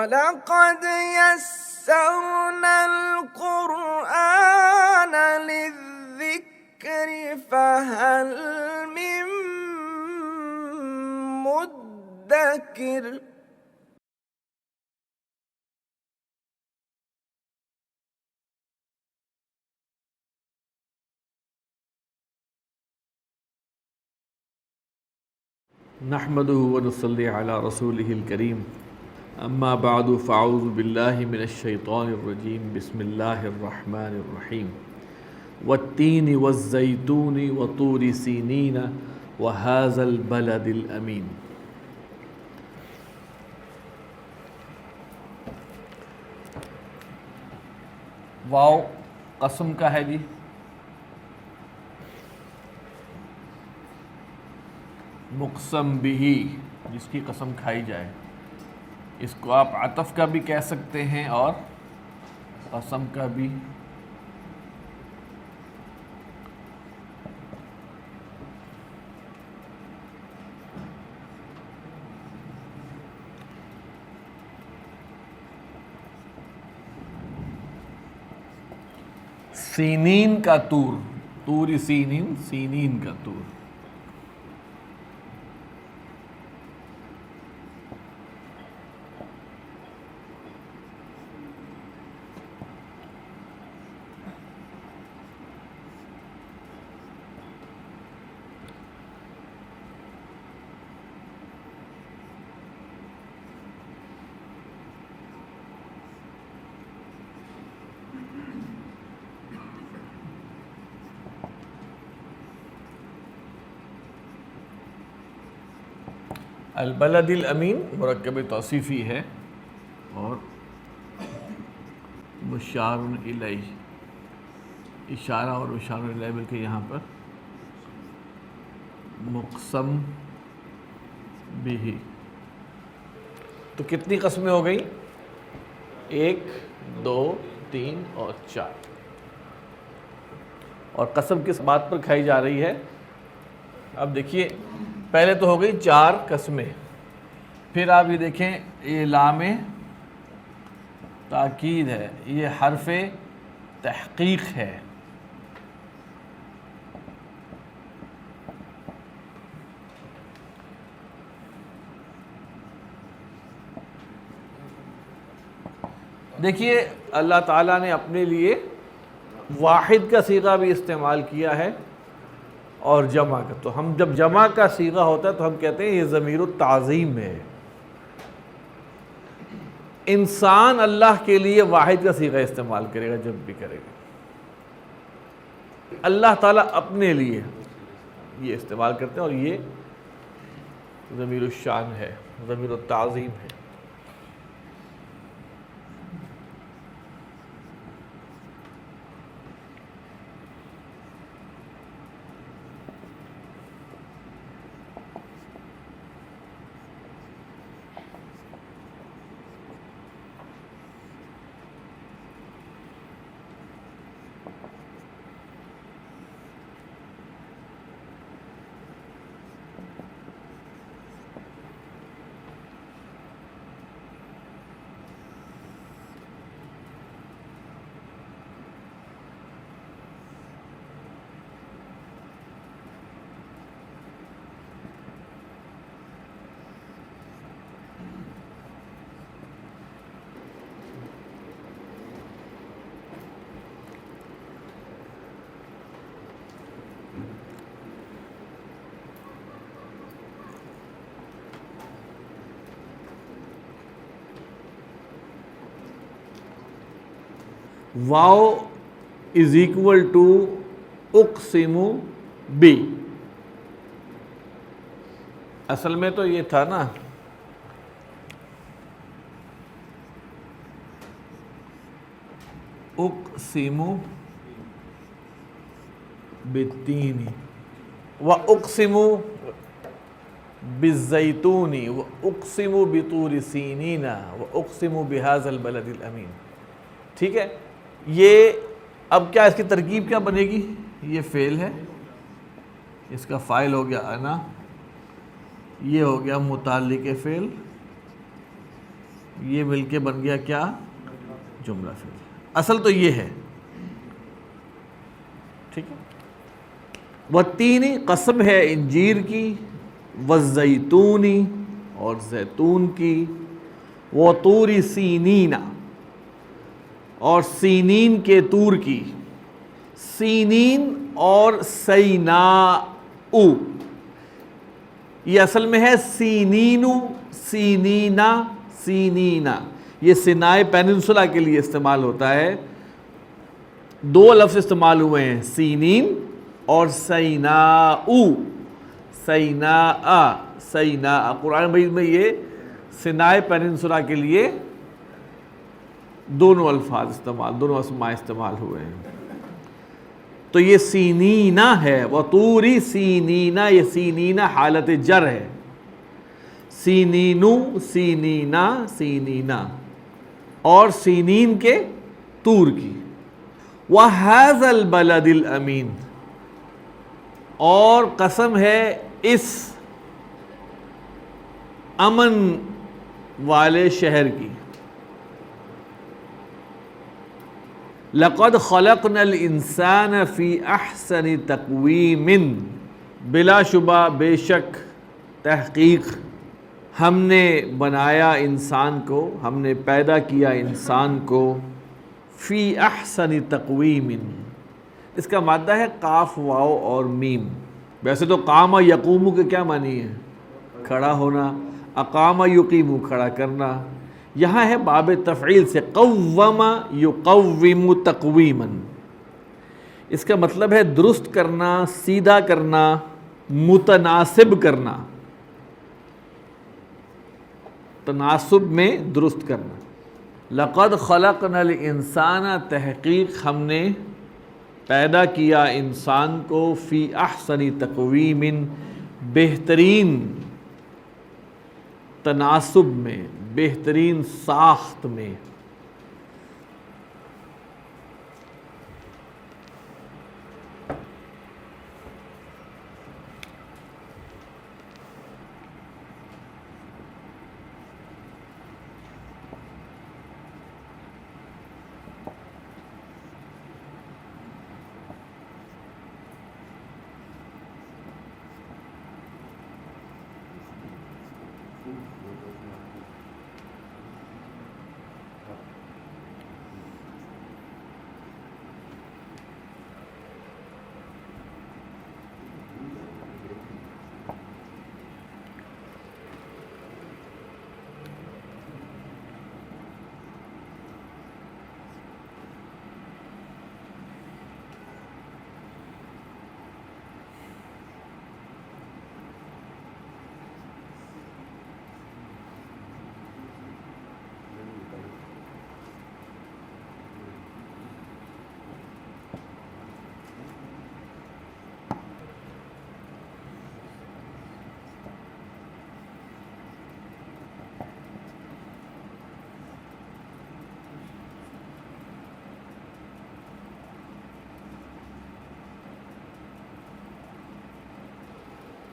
وَلَقَدْ يَسَّرْنَا الْقُرْآنَ لِلذِّكْرِ فَهَلْ مِن مُّدَّكِرٍ۔ نحمده ونصلي على رسوله الكريم اما بعد فاعوذ بالله من الشيطان الرجيم بسم الله الرحمن الرحيم والتين والزيتون وطور سينين وهذا البلد الأمين۔ واو قسم کا ہے جی، مقسم بھی، جس کی قسم کھائی جائے، اس کو آپ عطف کا بھی کہہ سکتے ہیں اور قسم کا بھی۔ سینین کا طور، طور سینین، سینین کا طور۔ البلد الامین مرکب توصیفی ہے اور مشار الیہ، اشارہ اور مشار الیہ مل کے یہاں پر مقسم بھی۔ تو کتنی قسمیں ہو گئی؟ 1 2 3 اور 4۔ اور قسم کس بات پر کھائی جا رہی ہے؟ اب دیکھیے، پہلے تو ہو گئی 4 قسمیں، پھر آپ یہ دیکھیں، یہ لام تاکید ہے، یہ حرف تحقیق ہے۔ دیکھیے اللہ تعالیٰ نے اپنے لیے واحد کا صیغہ بھی استعمال کیا ہے اور جمع کا۔ تو ہم جب جمع کا صیغہ ہوتا ہے تو ہم کہتے ہیں یہ ضمیر التعظیم ہے۔ انسان اللہ کے لیے واحد کا صیغہ استعمال کرے گا جب بھی کرے گا، اللہ تعالیٰ اپنے لیے یہ استعمال کرتے ہیں اور یہ ضمیر الشان ہے، ضمیر التعظیم ہے۔ واو از اکول ٹو اقسم بی۔ اصل میں تو یہ تھا نا، اقسم بالتین و اقسم بالزیتون و اقسم بطور سینین و اقسم بهذا البلد الامین۔ ٹھیک ہے، یہ اب کیا اس کی ترکیب کیا بنے گی؟ یہ فعل ہے، اس کا فاعل ہو گیا انا، یہ ہو گیا متعلق فعل، یہ مل کے بن گیا کیا؟ جملہ فعلیہ. اصل تو یہ ہے. ٹھیک ہے. والتینی قسم ہے انجیر کی، والزیتونی اور زیتون کی، وطور سینین اور سینین کے طور کی. سینین اور سیناء، یہ اصل میں ہے سینینو، سینینا، سینینا. یہ سینائے پیننسولا کے لیے استعمال ہوتا ہے. دو لفظ استعمال ہوئے ہیں، سینین اور سیناء. سیناء، سیناء. قرآن مجید میں یہ سینائے پیننسولا کے لیے دونوں الفاظ استعمال، دونوں اسماء استعمال ہوئے ہیں. تو یہ سینینا ہے، وطوری سینینا. یہ سینینا حالت جر ہے. سینینو، سینینا، سینینا اور سینین کے طور کی. وَهَذَا الْبَلَدِ الْأَمِينَ، اور قسم ہے اس امن والے شہر کی. لَقَدْ خَلَقْنَا الْإِنسَانَ فِي أَحْسَنِ تَقْوِيمٍ، بلا شبہ، بے شک، تحقیق، ہم نے بنایا انسان کو، ہم نے پیدا کیا انسان کو فی احسن تقویم. اس کا مادہ ہے قاف، واو اور میم. ویسے تو قام یقوم کے کیا معنی ہے؟ کھڑا ہونا. اقام یقیم، کھڑا کرنا. یہاں ہے باب تفعیل سے، قوم یقوم تقویما. اس کا مطلب ہے درست کرنا، سیدھا کرنا، متناسب کرنا. تناسب میں درست کرنا. لقد خلقنا الانسان، تحقیق ہم نے پیدا کیا انسان کو، فی احسن تقویم، بہترین تناسب میں، بہترین ساخت میں.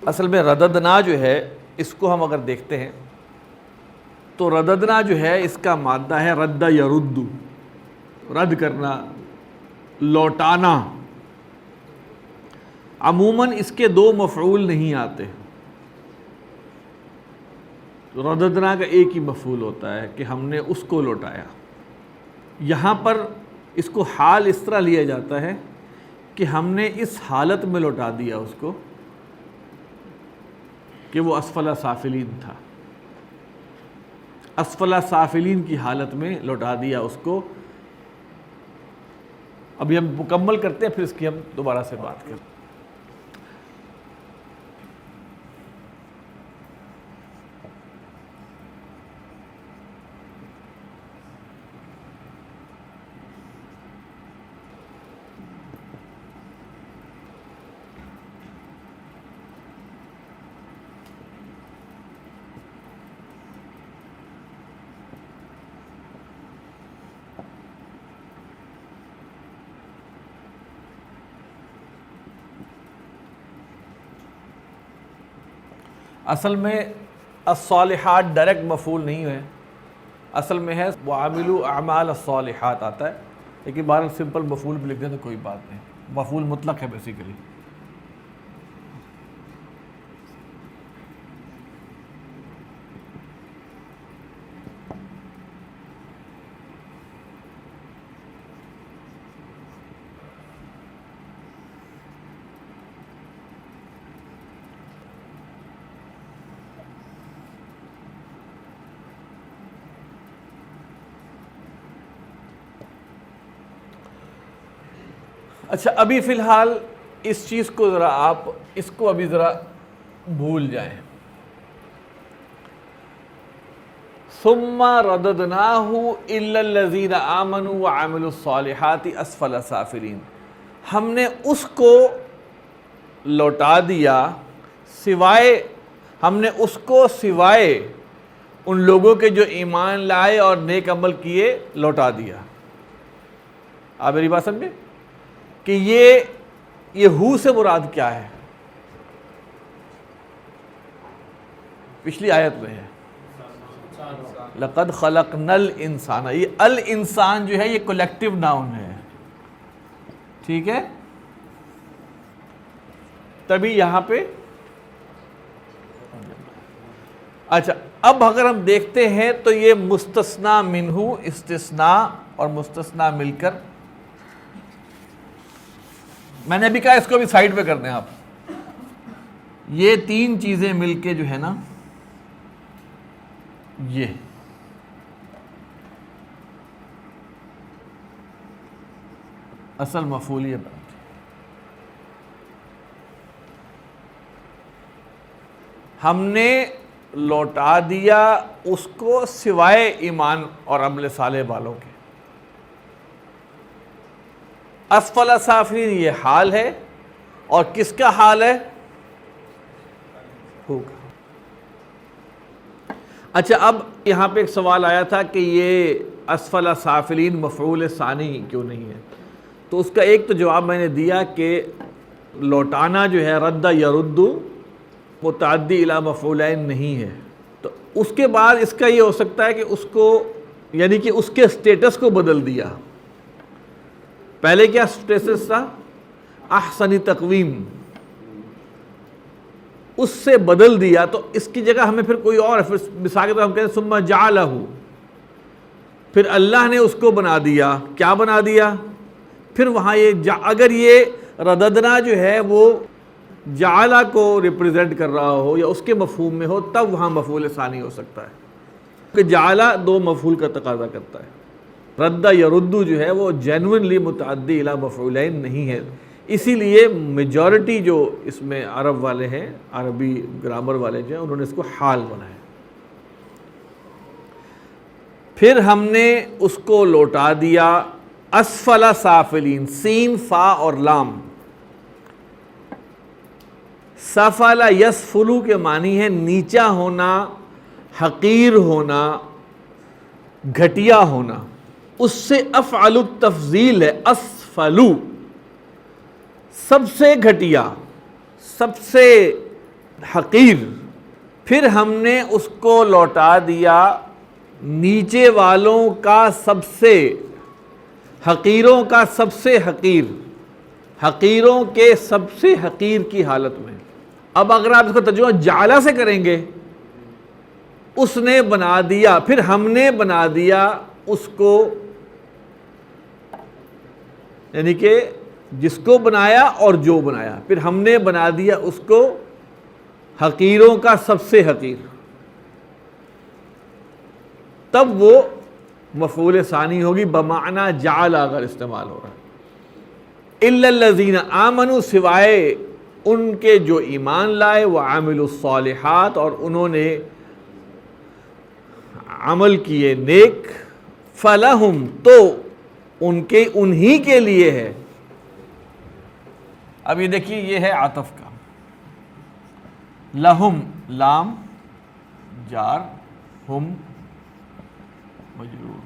اصل میں رددنا جو ہے، اس کو ہم اگر دیکھتے ہیں تو رددنا جو ہے اس کا مادہ ہے رد یرد، رد کرنا، لوٹانا. عموماً اس کے دو مفعول نہیں آتے. رددنا کا ایک ہی مفعول ہوتا ہے کہ ہم نے اس کو لوٹایا. یہاں پر اس کو حال اس طرح لیا جاتا ہے کہ ہم نے اس حالت میں لوٹا دیا اس کو کہ وہ اسفل سافلین تھا. اسفل سافلین کی حالت میں لوٹا دیا اس کو. ابھی ہم مکمل کرتے ہیں، پھر اس کی ہم دوبارہ سے بات کرتے ہیں. اصل میں الصالحات ڈائریکٹ مفعول نہیں ہے، اصل میں ہے وعاملوا اعمال الصالحات آتا ہے، لیکن بہرحال سمپل مفعول بھی لکھ دیں تو کوئی بات نہیں، مفعول مطلق ہے بیسیکلی۔ اچھا ابھی فی الحال اس چیز کو ذرا آپ اس کو ابھی ذرا بھول جائیں۔ ثم رددناہ الا الذین آمنوا وعملوا الصالحات اسفل سافلین، ہم نے اس کو لوٹا دیا سوائے ان لوگوں کے جو ایمان لائے اور نیک عمل کیے، لوٹا دیا۔ آپ میری بات سمجھے کہ یہ ہو سے مراد کیا ہے؟ پچھلی آیت میں ہے لقد خلقنا الانسان، یہ الانسان جو ہے یہ کولیکٹیو ناؤن ہے، ٹھیک ہے؟ تبھی یہاں پہ اچھا اب اگر ہم دیکھتے ہیں تو یہ مستثنی منہ، استثناء اور مستثنی مل کر، میں نے ابھی کہا اس کو بھی سائڈ پہ کر دیں آپ، یہ تین چیزیں مل کے جو ہے نا یہ اصل مفعول یہ بنتی۔ ہم نے لوٹا دیا اس کو سوائے ایمان اور عمل صالح والوں کے۔ اسفل سافلین یہ حال ہے، اور کس کا حال ہے؟ ہوگا۔ اچھا اب یہاں پہ ایک سوال آیا تھا کہ یہ اسفل سافلین مفعول ثانی کیوں نہیں ہے؟ تو اس کا ایک تو جواب میں نے دیا کہ لوٹانا جو ہے رد یرد متعدی الی مفعولین نہیں ہے، تو اس کے بعد اس کا یہ ہو سکتا ہے کہ اس کو یعنی کہ اس کے سٹیٹس کو بدل دیا۔ پہلے کیا سٹیٹس تھا؟ احسن تقویم، اس سے بدل دیا، تو اس کی جگہ ہمیں پھر کوئی اور مثال کے طور ہم کہتے ہیں ثم جعلہ، پھر اللہ نے اس کو بنا دیا۔ کیا بنا دیا؟ پھر وہاں یہ اگر یہ رددنا جو ہے وہ جعلہ کو ریپریزنٹ کر رہا ہو یا اس کے مفہوم میں ہو، تب وہاں مفعول ثانی ہو سکتا ہے، کہ جعلہ دو مفعول کا تقاضا کرتا ہے۔ رد یرد جو ہے وہ جینوئنلی متعدی الی مفعولین نہیں ہے، اسی لیے میجورٹی جو اس میں عرب والے ہیں، عربی گرامر والے جو ہیں، انہوں نے اس کو حال بنایا۔ پھر ہم نے اس کو لوٹا دیا اسفل سافلین، سین فا اور لام۔ سفل یسفلو کے معنی ہے نیچا ہونا، حقیر ہونا، گھٹیا ہونا، اس سے افعل التفضیل ہے، اسفلو سب سے گھٹیا، سب سے حقیر۔ پھر ہم نے اس کو لوٹا دیا نیچے والوں کا سب سے، حقیروں کا سب سے حقیر، حقیروں کے سب سے حقیر کی حالت میں۔ اب اگر آپ اس کو ترجمہ جعلہ سے کریں گے، اس نے بنا دیا، پھر ہم نے بنا دیا اس کو، یعنی کہ جس کو بنایا اور جو بنایا، پھر ہم نے بنا دیا اس کو حقیروں کا سب سے حقیر، تب وہ مفعول ثانی ہوگی بمعنی جعل اگر استعمال ہو رہا ہے۔ الا الذین آمنوا، سوائے ان کے جو ایمان لائے، وعملوا الصالحات اور انہوں نے عمل کیے نیک، فلہم تو انہی کے لیے ہے۔ اب یہ دیکھیے یہ ہے عطف کا، لہم لام جار، ہم مجرور،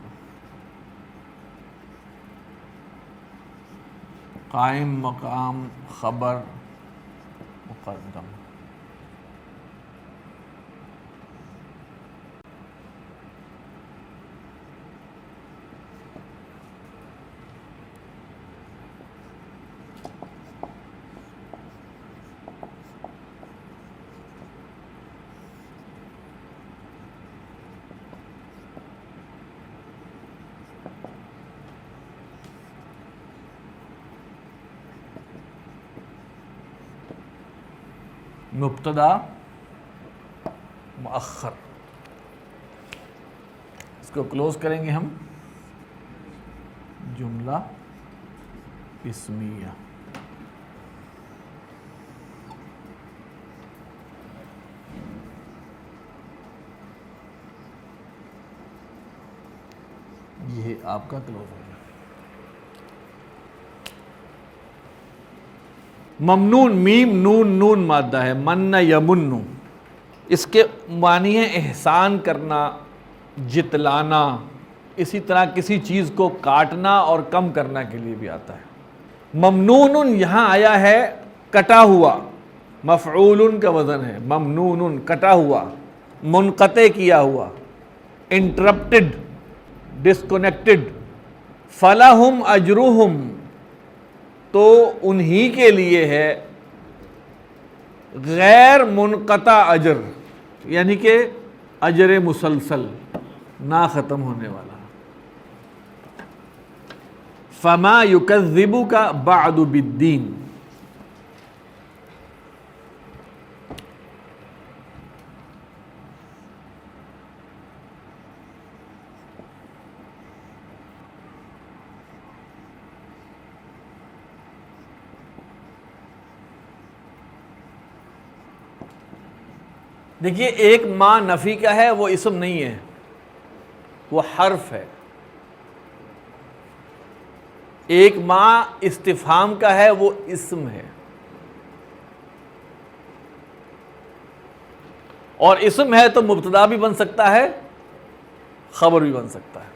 قائم مقام خبر مقدم۔ مبتدا مؤخر، اس کو کلوز کریں گے ہم جملہ اسمیہ۔ یہ آپ کا کلوز ہو گیا۔ ممنون، میم نون نون مادہ ہے، من یمن، اس کے معنی ہے احسان کرنا، جتلانا، اسی طرح کسی چیز کو کاٹنا اور کم کرنا کے لیے بھی آتا ہے۔ ممنون یہاں آیا ہے کٹا ہوا، مفعول کا وزن ہے، ممنون کٹا ہوا، منقطع کیا ہوا، انٹرپٹڈ، ڈسکنیکٹڈ۔ فلہم اجرہم، تو انہی کے لیے ہے غیر منقطع اجر، یعنی کہ اجر مسلسل، نہ ختم ہونے والا۔ فما یکذبک بعد بالدین، دیکھیے ایک ما نفی کا ہے، وہ اسم نہیں ہے، وہ حرف ہے۔ ایک ما استفہام کا ہے، وہ اسم ہے، اور اسم ہے تو مبتدا بھی بن سکتا ہے، خبر بھی بن سکتا ہے۔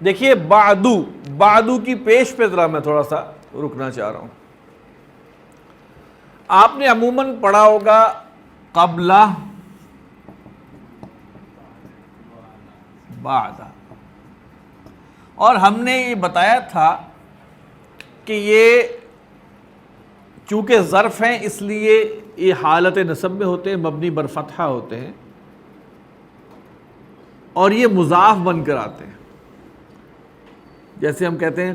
دیکھیے بعدو کی پیش پہ ذرا میں تھوڑا سا رکنا چاہ رہا ہوں۔ آپ نے عموماً پڑھا ہوگا قبل، بعد، اور ہم نے یہ بتایا تھا کہ یہ چونکہ ظرف ہیں اس لیے یہ حالت نصب میں ہوتے ہیں، مبنی بر فتحہ ہوتے ہیں، اور یہ مضاف بن کر آتے ہیں۔ جیسے ہم کہتے ہیں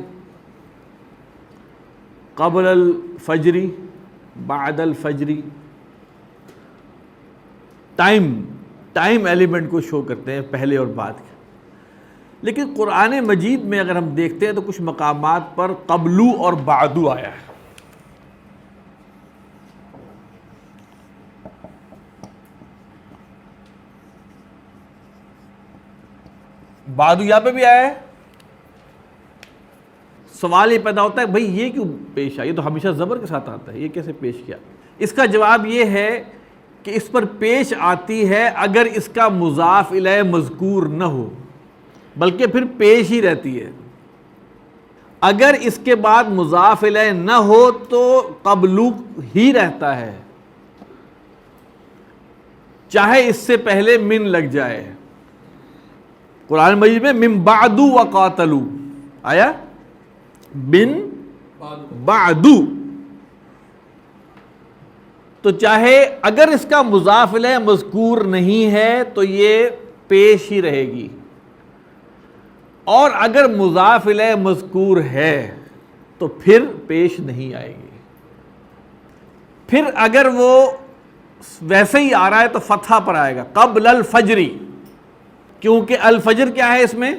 قبل الفجری، بعد الفجری، ٹائم ایلیمنٹ کو شو کرتے ہیں، پہلے اور بعد کے۔ لیکن قرآن مجید میں اگر ہم دیکھتے ہیں تو کچھ مقامات پر قبلو اور بعدو آیا ہے۔ بعدو یہاں پہ بھی آیا ہے۔ سوال یہ پیدا ہوتا ہے بھئی یہ کیوں پیش آیا؟ یہ تو ہمیشہ زبر کے ساتھ آتا ہے، یہ کیسے پیش کیا؟ اس کا جواب یہ ہے کہ اس پر پیش آتی ہے اگر اس کا مضاف الیہ مذکور نہ ہو، بلکہ پھر پیش ہی رہتی ہے۔ اگر اس کے بعد مضاف الیہ نہ ہو تو قبلو ہی رہتا ہے، چاہے اس سے پہلے من لگ جائے۔ قرآن مجید میں من بعدو وقاتلو آیا، بن بعدو، تو چاہے اگر اس کا مضاف الیہ مذکور نہیں ہے تو یہ پیش ہی رہے گی، اور اگر مضاف الیہ مذکور ہے تو پھر پیش نہیں آئے گی۔ پھر اگر وہ ویسے ہی آ رہا ہے تو فتحہ پر آئے گا، قبل الفجری، کیونکہ الفجر کیا ہے؟ اس میں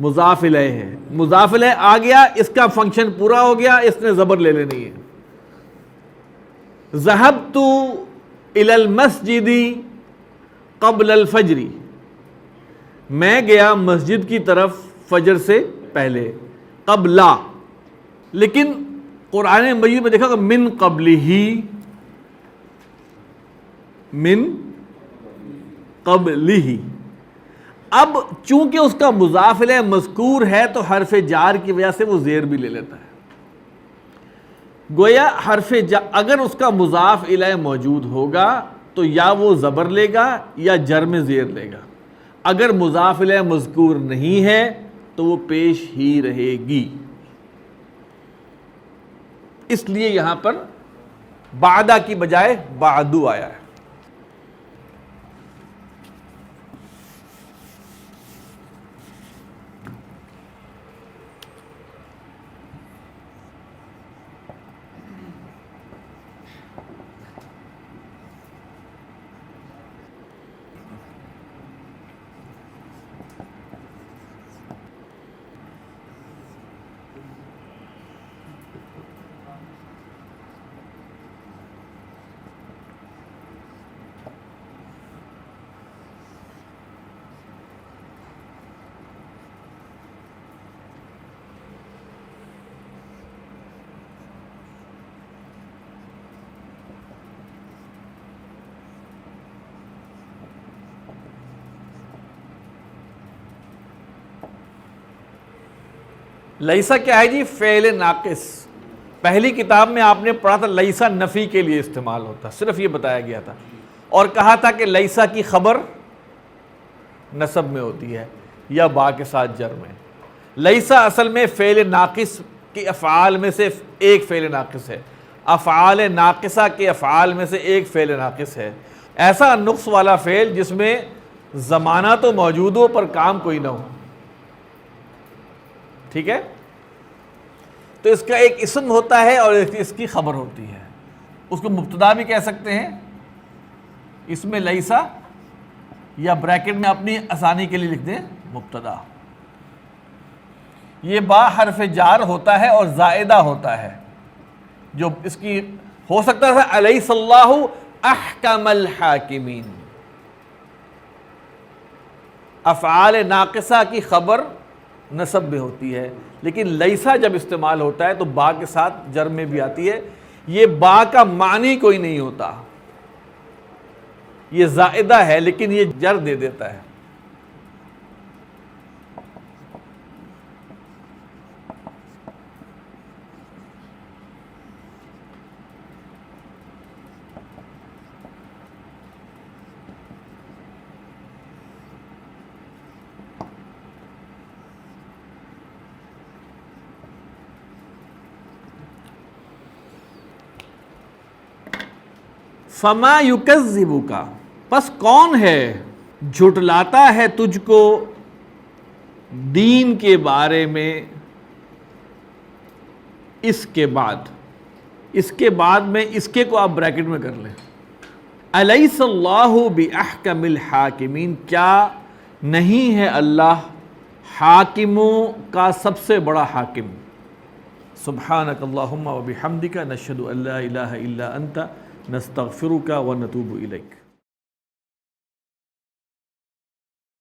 مضاف الیہ ہے، مضاف الیہ آ گیا، اس کا فنکشن پورا ہو گیا، اس نے زبر لے لینی ہے۔ ذہبت الی المسجد قبل الفجر، میں گیا مسجد کی طرف فجر سے پہلے، قبلا۔ لیکن قرآن مجید میں دیکھا کہ من قبلہ، من قبلہ۔ اب چونکہ اس کا مضاف الیہ مذکور ہے تو حرف جار کی وجہ سے وہ زیر بھی لے لیتا ہے۔ گویا حرف اگر اس کا مضاف الیہ موجود ہوگا تو یا وہ زبر لے گا یا جر میں زیر لے گا. اگر مضاف الیہ مذکور نہیں ہے تو وہ پیش ہی رہے گی. اس لیے یہاں پر بعدہ کی بجائے بعدو آیا ہے. لیسا کیا ہے جی؟ فعل ناقص. پہلی کتاب میں آپ نے پڑھا تھا لیسا نفی کے لیے استعمال ہوتا، صرف یہ بتایا گیا تھا، اور کہا تھا کہ لیسا کی خبر نصب میں ہوتی ہے یا با کے ساتھ جر میں. لیسا اصل میں فعل ناقص کی افعال میں سے ایک فعل ناقص ہے. افعال ناقصہ کے افعال میں سے ایک فعل ناقص ہے. ایسا نقص والا فعل جس میں زمانہ تو موجود ہو پر کام کوئی نہ ہو. ٹھیک ہے؟ تو اس کا ایک اسم ہوتا ہے اور اس کی خبر ہوتی ہے. اس کو مبتدا بھی کہہ سکتے ہیں اس میں لیسا، یا بریکٹ میں اپنی آسانی کے لیے لکھ دیں مبتدا. یہ با حرف جار ہوتا ہے اور زائدہ ہوتا ہے، جو اس کی ہو سکتا ہے الیس اللہ احکم الحاکمین. افعال ناقصہ کی خبر نصب میں ہوتی ہے، لیکن لیسا جب استعمال ہوتا ہے تو با کے ساتھ جر میں بھی آتی ہے. یہ با کا معنی کوئی نہیں ہوتا، یہ زائدہ ہے لیکن یہ جر دے دیتا ہے. فما یکذبک، پس کون ہے جھٹلاتا ہے تجھ کو دین کے بارے میں اس کے بعد. اس کے بعد میں اس کے کو آپ بریکٹ میں کر لیں. الیس اللہ باحکم الحاکمین، کیا نہیں ہے اللہ حاکموں کا سب سے بڑا حاکم. سبحانک اللہم و بحمدک نشہد ان لا الہ الا انت نستغفرک و نتوب الیک.